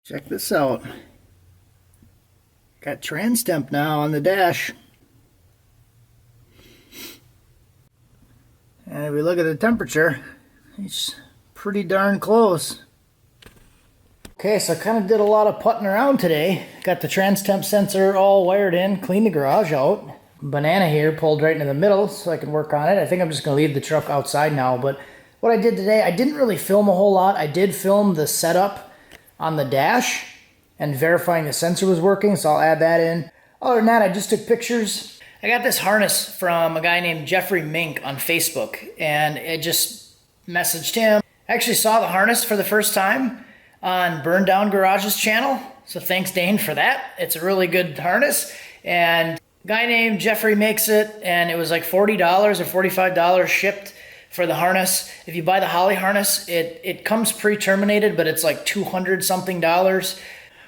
Check this out. Got trans temp now on the dash. And if we look at the temperature, it's pretty darn close. Okay, so I kind of did a lot of putting around today. Got the trans temp sensor all wired in, cleaned the garage out. Banana here pulled right into the middle so I can work on it. I think I'm just going to leave the truck outside now, but what I did today, I didn't really film a whole lot. I did film the setup on the dash and verifying the sensor was working, so I'll add that in. Other than that, I just took pictures. I got this harness from a guy named Jeffrey Mink on Facebook, and I just messaged him. I actually saw the harness for the first time on Burn Down Garage's channel, so thanks Dane for that. It's a really good harness, and a guy named Jeffrey makes it, and it was like $40 or $45 shipped for the harness. If you buy the Holley harness, it comes pre-terminated, but it's like $200 something.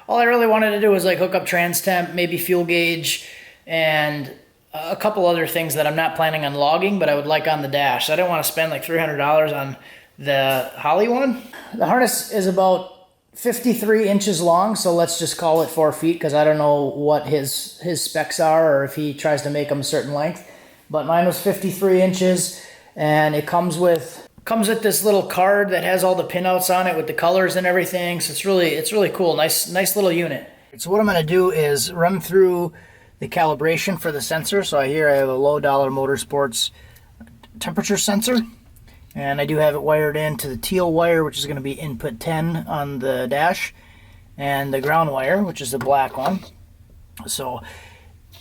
All I really wanted to do was like hook up trans temp, maybe fuel gauge, and a couple other things that I'm not planning on logging, but I would like on the dash. I didn't want to spend like $300 on the Holley one. The harness is about 53 inches long, so let's just call it 4 feet because I don't know what his specs are or if he tries to make them a certain length. But mine was 53 inches, and it comes with this little card that has all the pinouts on it with the colors and everything. So it's really cool. Nice little unit. So what I'm going to do is run through the calibration for the sensor. So here I have a low dollar Motorsports temperature sensor, and I do have it wired into the teal wire, which is going to be input 10 on the dash, and the ground wire, which is the black one. So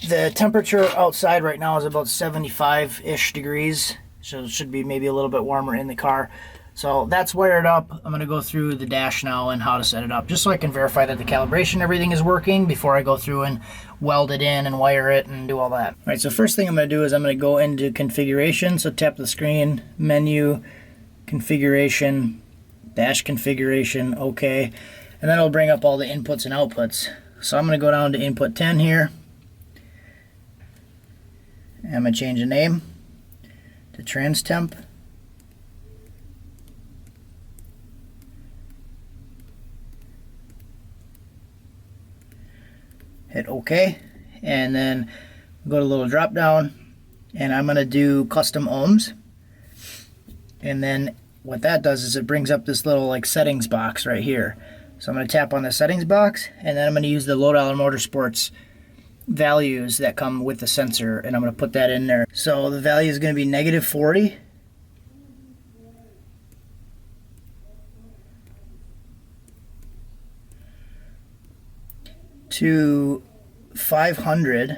the temperature outside right now is about 75-ish degrees. So it should be maybe a little bit warmer in the car. So that's wired up. I'm going to go through the dash now and how to set it up, just so I can verify that the calibration, everything is working before I go through and weld it in and wire it and do all that. All right, so first thing I'm going to do is I'm going to go into configuration. So tap the screen, menu, configuration, dash configuration, okay. And then it'll bring up all the inputs and outputs. So I'm going to go down to input 10 here. And I'm going to change the name to trans temp. Hit OK, and then go to a little drop down, and I'm going to do custom ohms. And then what that does is it brings up this little like settings box right here. So I'm going to tap on the settings box, and then I'm going to use the low dollar Motorsports values that come with the sensor, and I'm going to put that in there. So the value is going to be -40 to 500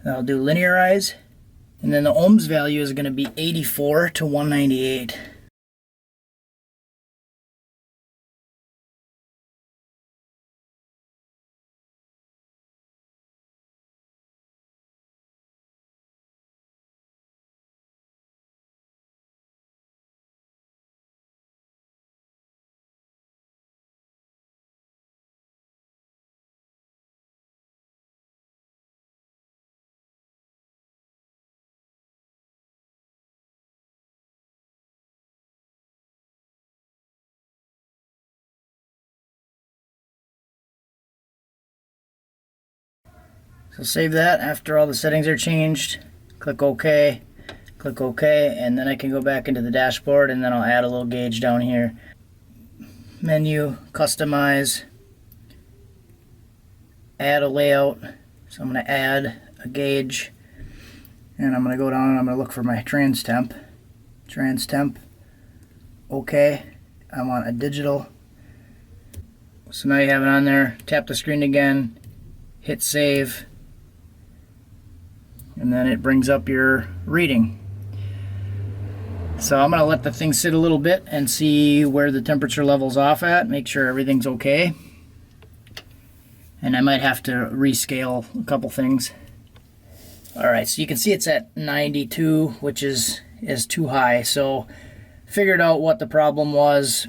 and I'll do linearize, and then the ohms value is going to be 84 to 198. So save that after all the settings are changed. Click OK, and then I can go back into the dashboard, and then I'll add a little gauge down here. Menu, customize, add a layout. So I'm going to add a gauge, and I'm going to go down and I'm going to look for my trans temp. Trans temp, OK. I want a digital. So now you have it on there. Tap the screen again, hit save, and then it brings up your reading. So I'm going to let the thing sit a little bit and see where the temperature level's off at, make sure everything's okay. And I might have to rescale a couple things. Alright, so you can see it's at 92, which is too high. So figured out what the problem was.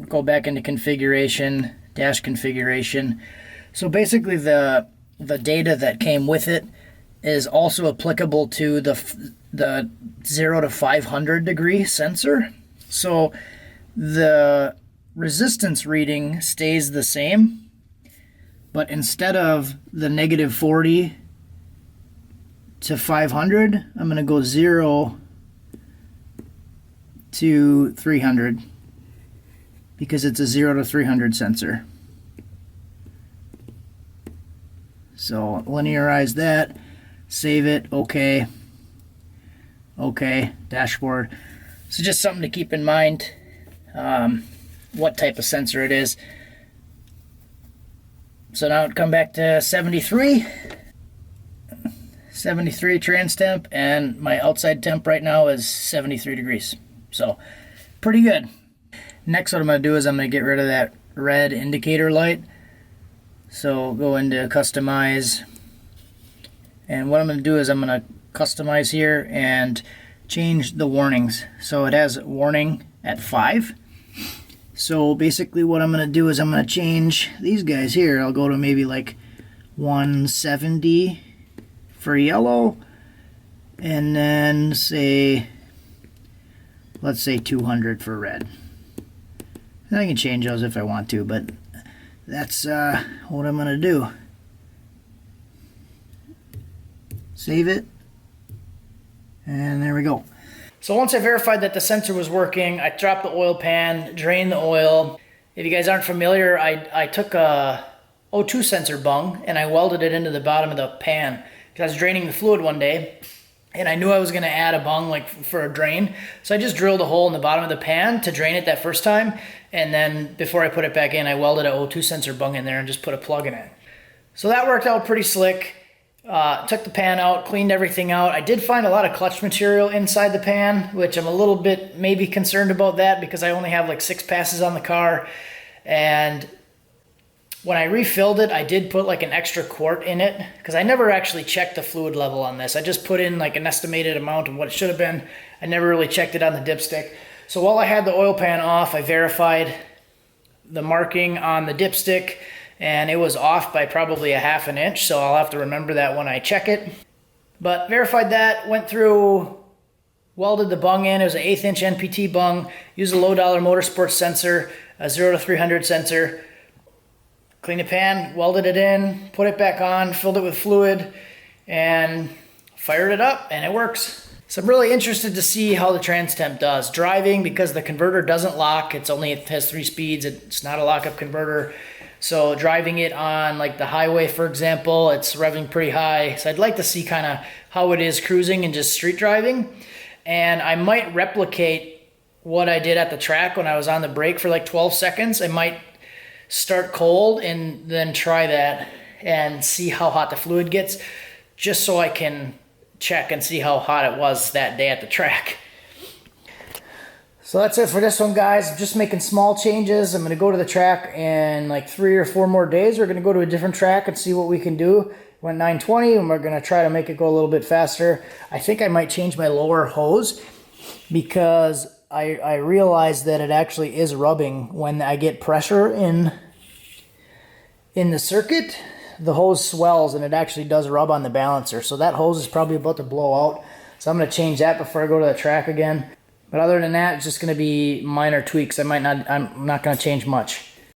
Go back into configuration, dash configuration. So basically the data that came with it is also applicable to the 0 to 500 degree sensor. So the resistance reading stays the same, but instead of the -40 to 500, I'm going to go 0 to 300 because it's a 0 to 300 sensor. So linearize that, save it, okay, dashboard. So just something to keep in mind, what type of sensor it is. So now come back to 73 trans temp, and my outside temp right now is 73 degrees. So pretty good. Next, what I'm going to do is I'm going to get rid of that red indicator light. So go into customize, and what I'm going to do is I'm going to customize here and change the warnings. So it has warning at 5. So basically what I'm going to do is I'm going to change these guys here. I'll go to maybe like 170 for yellow, and then say, let's say 200 for red. And I can change those if I want to, but that's what I'm going to do. Save it. And there we go. So once I verified that the sensor was working, I dropped the oil pan, drained the oil. If you guys aren't familiar, I took a O2 sensor bung and I welded it into the bottom of the pan because I was draining the fluid one day and I knew I was going to add a bung like for a drain. So I just drilled a hole in the bottom of the pan to drain it that first time, and then before I put it back in, I welded an O2 sensor bung in there and just put a plug in it. So that worked out pretty slick. Took the pan out, cleaned everything out. I did find a lot of clutch material inside the pan, which I'm a little bit maybe concerned about that because I only have like 6 passes on the car. And when I refilled it, I did put like an extra quart in it because I never actually checked the fluid level on this. I just put in like an estimated amount of what it should have been. I never really checked it on the dipstick. So while I had the oil pan off, I verified the marking on the dipstick, and it was off by probably a 1/2 inch, so I'll have to remember that when I check it. But verified that, went through, welded the bung in. It was an 1/8 inch NPT bung, used a low dollar Motorsports sensor, a 0 to 300 sensor. Cleaned the pan, welded it in, put it back on, filled it with fluid, and fired it up, and it works. So I'm really interested to see how the trans temp does. Driving, because the converter doesn't lock, it has 3 speeds, it's not a lockup converter. So driving it on like the highway, for example, it's revving pretty high. So I'd like to see kind of how it is cruising and just street driving. And I might replicate what I did at the track when I was on the brake for like 12 seconds. I might start cold and then try that and see how hot the fluid gets, just so I can check and see how hot it was that day at the track. So that's it for this one, guys. I'm just making small changes. I'm going to go to the track in like 3 or 4 more days. We're going to go to a different track and see what we can do. Went 920 and we're going to try to make it go a little bit faster. I think I might change my lower hose because I realized that it actually is rubbing when I get pressure in the circuit. The hose swells and it actually does rub on the balancer. So that hose is probably about to blow out. So I'm going to change that before I go to the track again. But other than that, it's just going to be minor tweaks. I'm not going to change much.